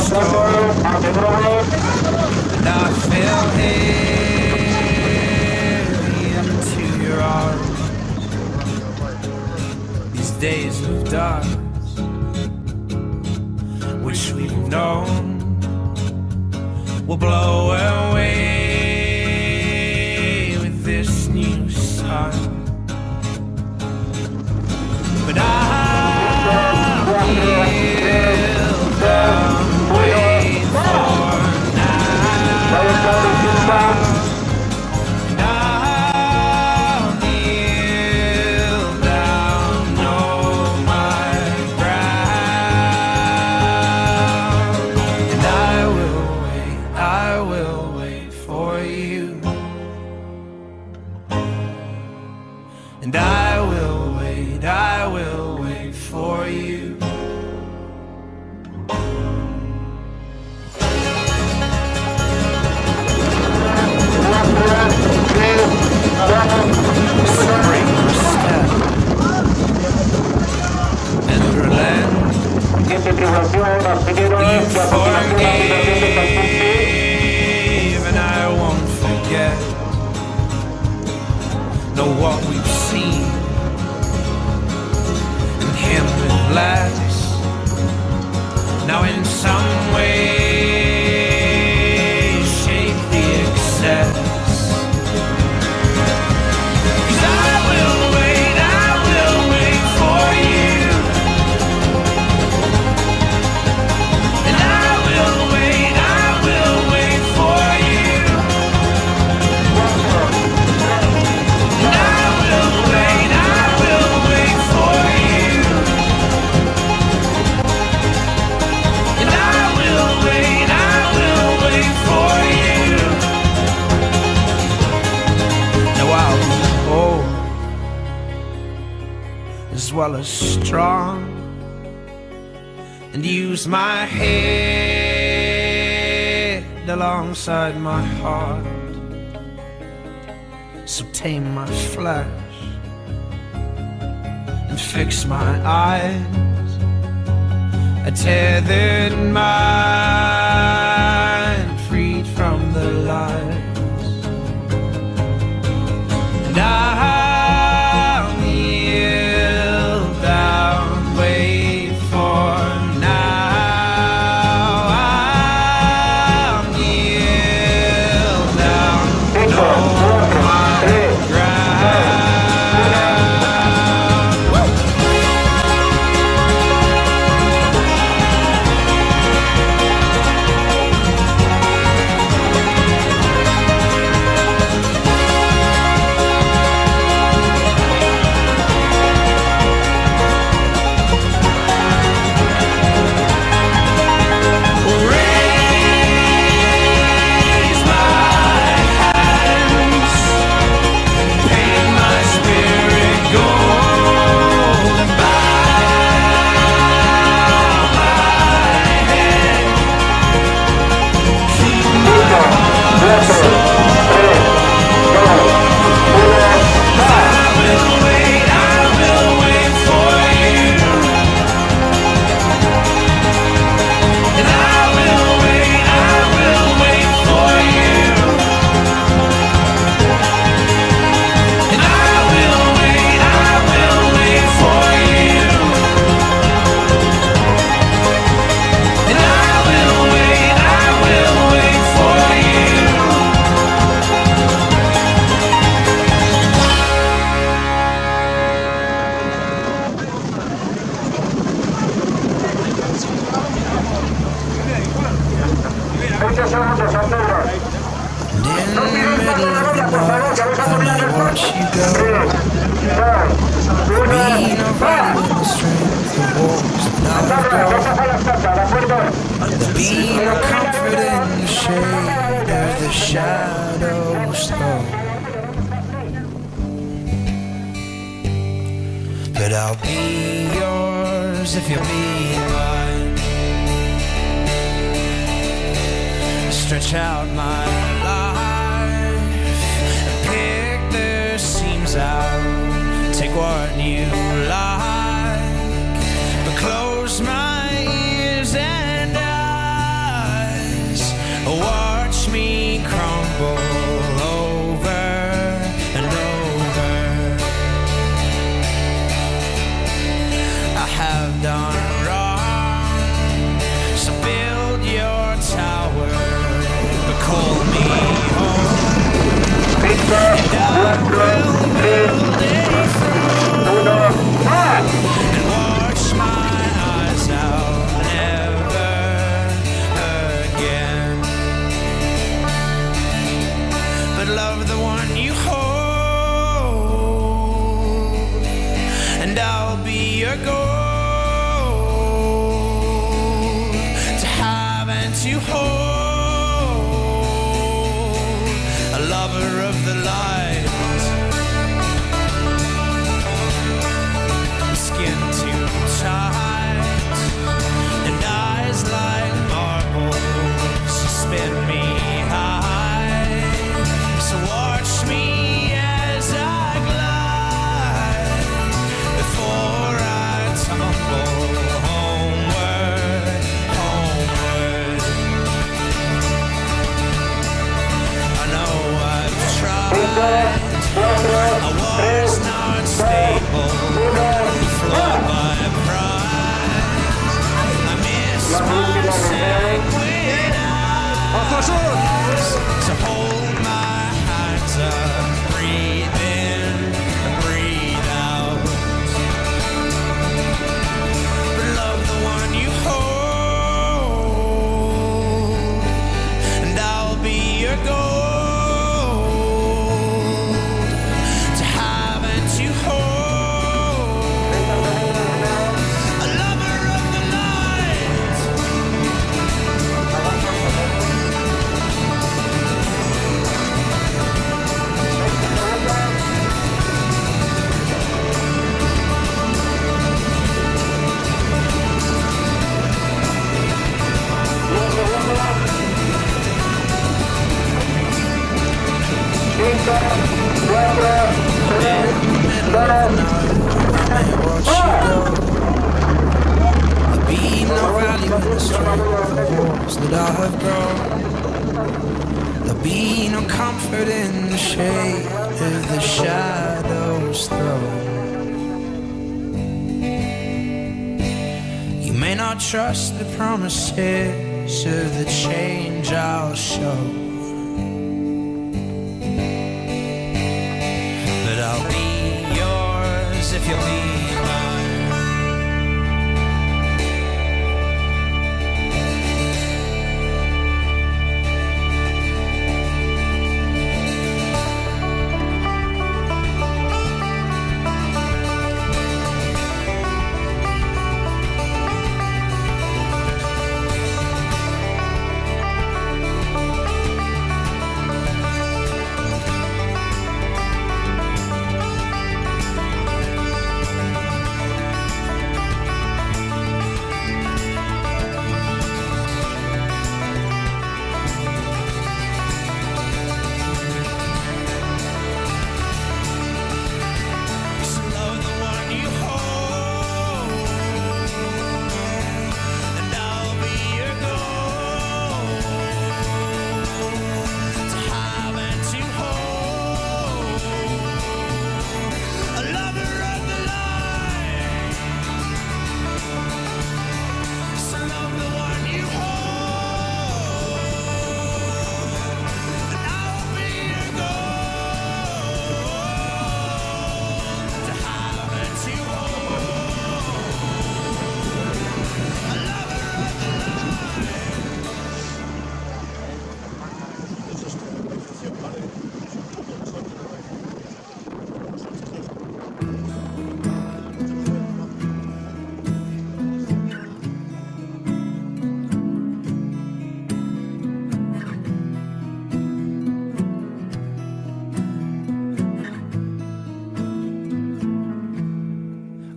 stole, and I fell heavy into your arms. These days of dark, which we've known, will blow away with this new sun. But I'll kneel down, wait for now. And I'll kneel down, know my ground. And I will wait for you. And I will wait for you. Spring step and relent. You forgave, and I won't forget. Know what we've seen in him with less. Now in some way shape the excess. 'Cause I will wait for you. And I will wait for you. And I will wait for you. And I will wait for you. Now I'll be old as well as strong, and use my head alongside my heart. So tame my flesh and fix my eyes. A tethered mind, freed from the lies. And I'll kneel down, wait for now. I'll kneel down, know my ground. Raise my hands, paint my spirit gold, and bow my head, keep my heart soul. I will wait for you. And I will wait for you. And I will wait for you. And I will wait for you. And in the middle of the night, I watch you go. Me, nobody with the strength to walk without go. There'll be no comfort in the shade as the shadows go. But I'll be yours if you'll be mine. Stretch out my life and pick the seams out. Take what you like, but close my ears and eyes. tumble over and over. I have done wrong, so build your tower, but call me home, and I will build a throne and wash my eyes out never again. But love the one you hold, and I'll be your goal, to have and to hold, a lover of the light, skin too tight, and eyes like marbles, spin me high. So watch me as I glide before I tumble homeward, homeward. I know I've tried, I was not stable, flawed by pride. I miss my sanguine eyes, so hold my hands up, breathe in and breathe out. But love the one you hold, and I'll be your goal, to have and to hold, a lover of the light. Watch you go. There'll be no value in the strength of walls that I have grown. There'll be no comfort in the shade of the shadows thrown. You may not trust the promises of the change I'll show, but I'll be yours if you'll be mine.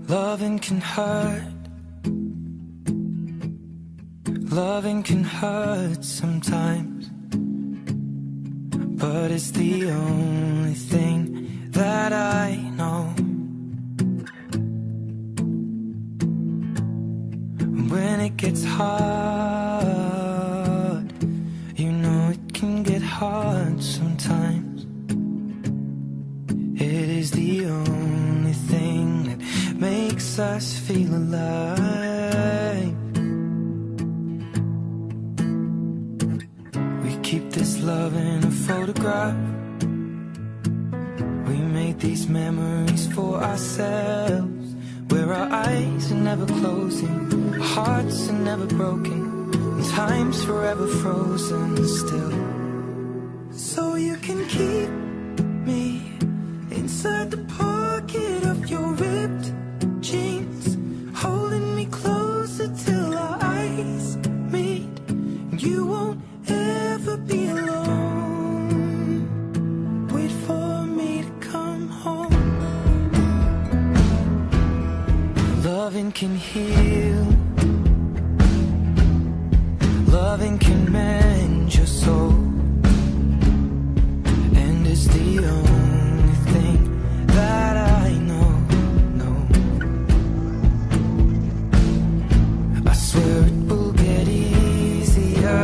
Loving can hurt. Loving can hurt sometimes, but it's the only thing that I know. When it gets hard, you know it can get hard us feel alive. We keep this love in a photograph. We made these memories for ourselves, where our eyes are never closing, our hearts are never broken, and time's forever frozen still. So you can keep me inside the pocket of your ripped jeans, holding me closer till our eyes meet. You won't ever be alone. Wait for me to come home. Loving can heal, loving can mend your soul, and it's the only thing that I know. I swear it will get easier.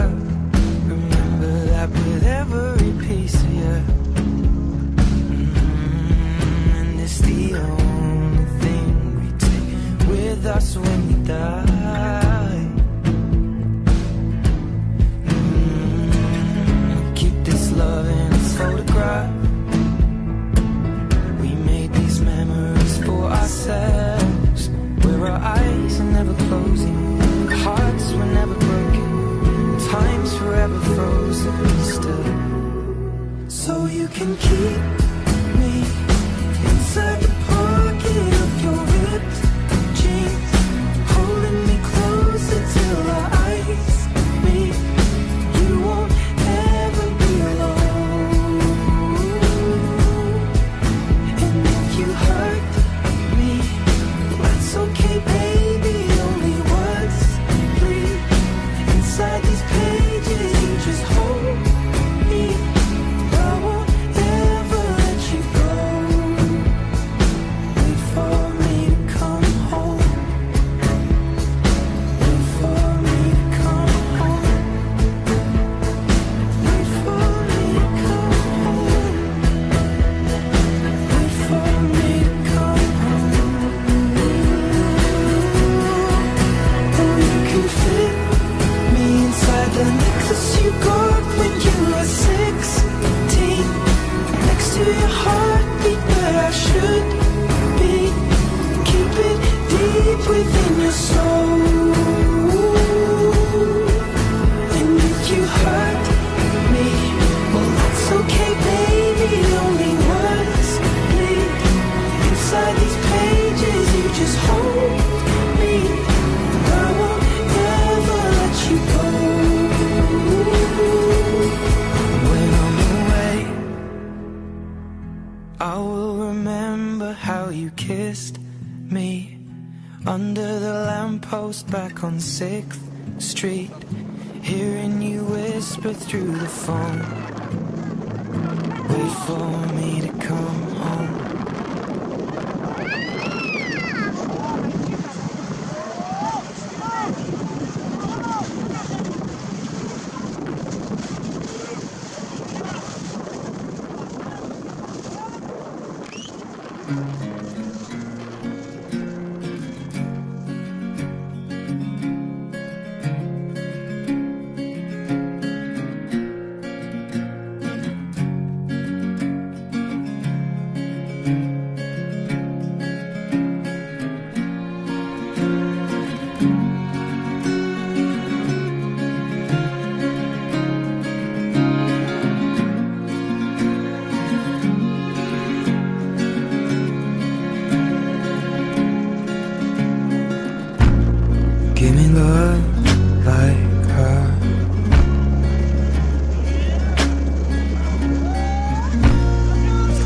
Remember that with every piece of you. And it's the only thing we take with us when we die. Keep this love in its photograph. We made these memories for ourselves, where our eyes are never closing, our hearts were never broken, time's forever frozen still. So you can keep me inside the pocket of your ripped jeans, holding me closer till our eyes meet. You won't ever be alone. And if you hurt me, that's okay, baby. Only once, please. Inside these pages, you just hold me. I won't ever let you go. Wait for me to come home. Wait for me to come home. Wait for me to come home. Wait for me to come home. Oh, you can fit me inside the necklace you got when you were 16, next to your heartbeat where I should be. Keep it deep within your soul. And if you hurt me, well, that's okay, baby. Only once, please. Inside these pages, you just hold me. I won't ever let you go. When I'm away, I will remember how you kissed me under the lamppost back on 6th Street, hearing you whisper through the phone. Wait for me to come home. Give me love like her.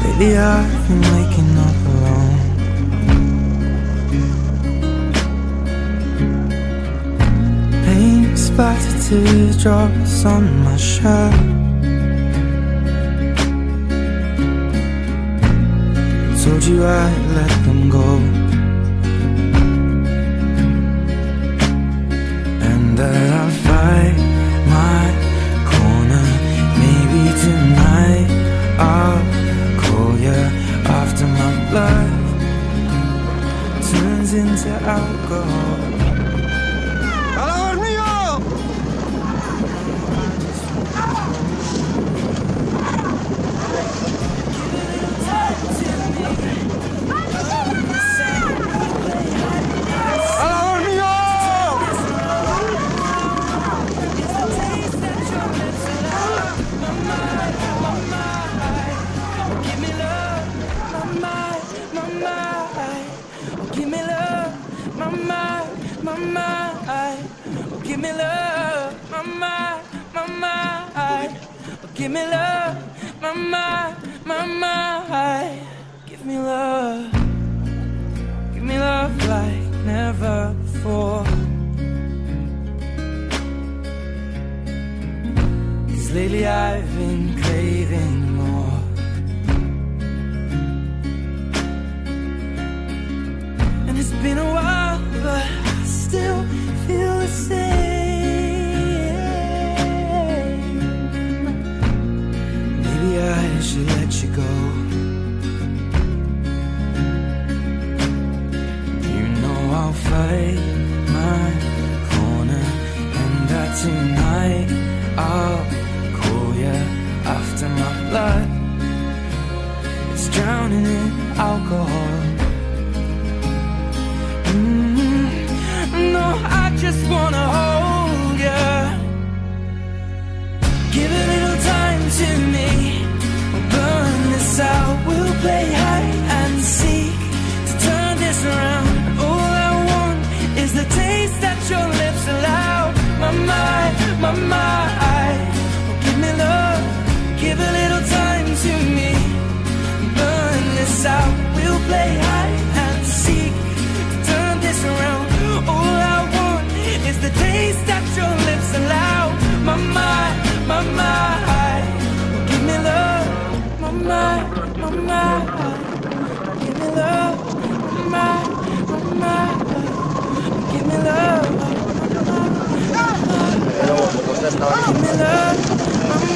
Lately I've been waking up alone. Paint splattered teardrops on my shirt. Told you I'd let them go, that I'll fight my corner. Maybe tonight I'll call you after my blood turns into Give me love, my mind, give me love. Give me love like never before. 'Cause lately I've been craving more. And it's been a while, but I still feel the same. Maybe I should let you go. I'll fight my corner, and that tonight I'll call you after my blood. It's drowning in alcohol. No, I just wanna hold you. Give a little time to me. We'll burn this out. We'll play hide and seek to turn this around. Is the taste that your lips allow. My mind, oh, give me love. Give a little time to me. Burn this out. We'll play hide and seek to turn this around. All I want is the taste that your lips allow. My mind, oh, give me love. My mind, give me love. My mind. Give me love, give me love, mama,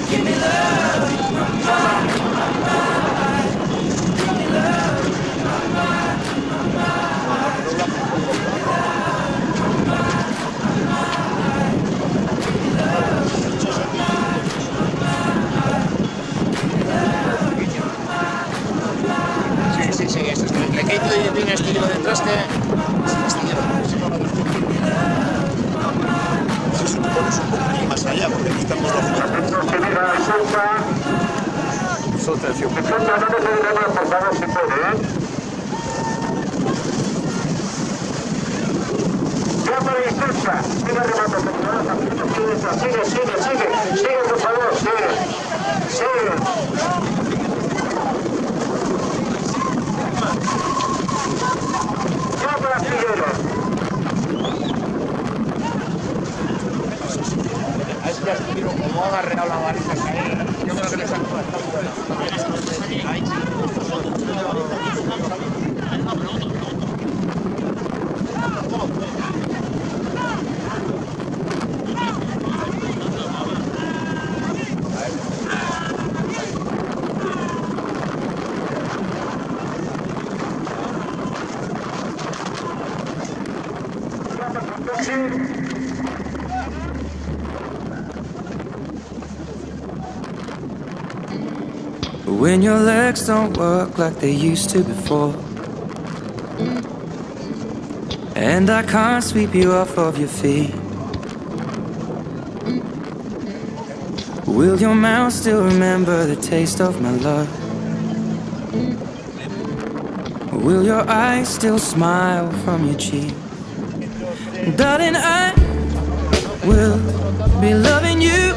give me love. Tiene estilo detrás que se supone un poco más allá, porque aquí estamos los soltación. Por favor, si puede, ya para disculpa, sigue remando, sigue, por favor, sigue. Es que como han arreglado la varita ahí, yo creo que les han When your legs don't work like they used to before, and I can't sweep you off of your feet, will your mouth still remember the taste of my love? Will your eyes still smile from your cheek? Darling, I will be loving you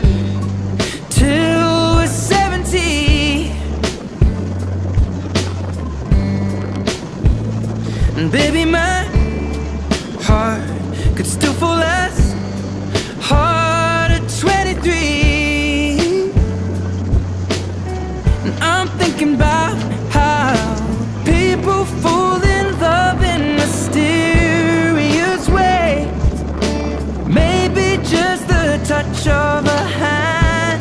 till we're 70. And baby, my heart could still fall less hard at 23. And I'm thinking about how people fall in love in mysterious ways. Maybe just the touch of a hand.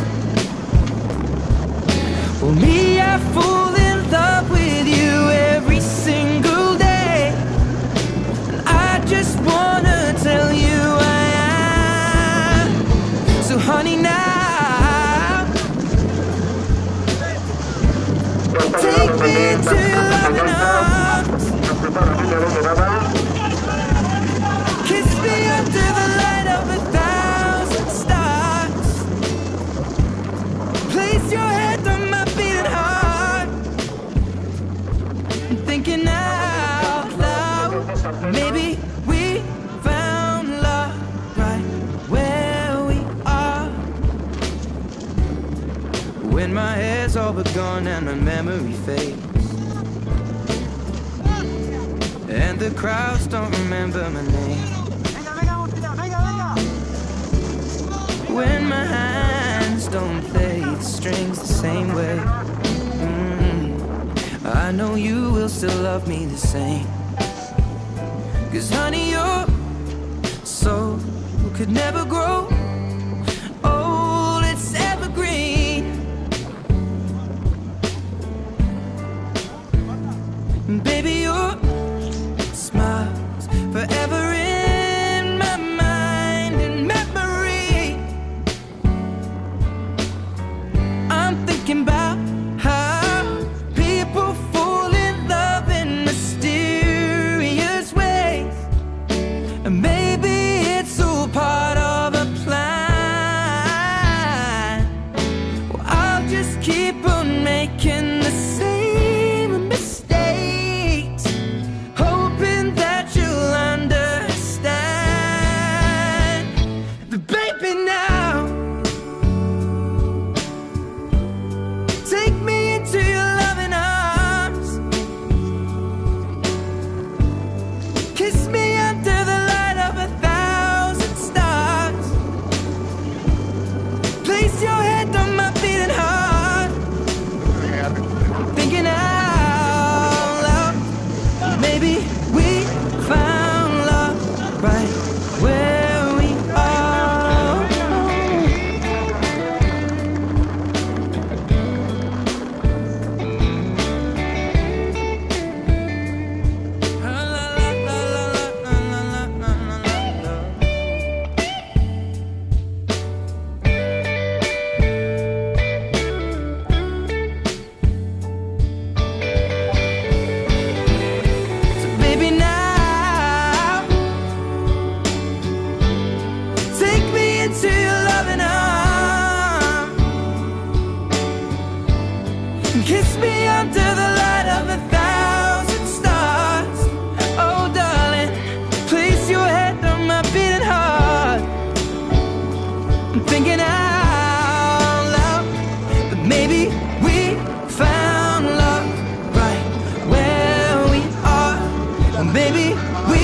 Well, me, I fall in love with you every single day. And I just wanna tell you I am. So honey, now take me into your loving arms. Kiss me under the light of 1,000 stars. Place your head on my beating heart. I'm thinking out loud. Maybe we found love right where we are. When my hair's all but gone and my memory fades, and the crowds don't remember my name. When my hands don't play the strings the same way, I know you will still love me the same. 'Cause honey, your soul could never grow old, it's evergreen. And baby, your smile's forever in my mind and memory. I'm thinking about how people fall in love in mysterious ways. And maybe it's all part of a plan. Well, I'll just keep on making the same mistakes, hoping that you'll understand. But baby, now take me into your loving arms. Kiss me under the light of 1,000 stars. Place your head on my beating heart. Thinking out loud. Maybe we found love right where we are. So baby, now take me into your loving arms. Kiss me under the light of 1,000 stars. Oh darling, place your head on my beating heart. I'm thinking out loud that maybe we found love right where we are. Or maybe we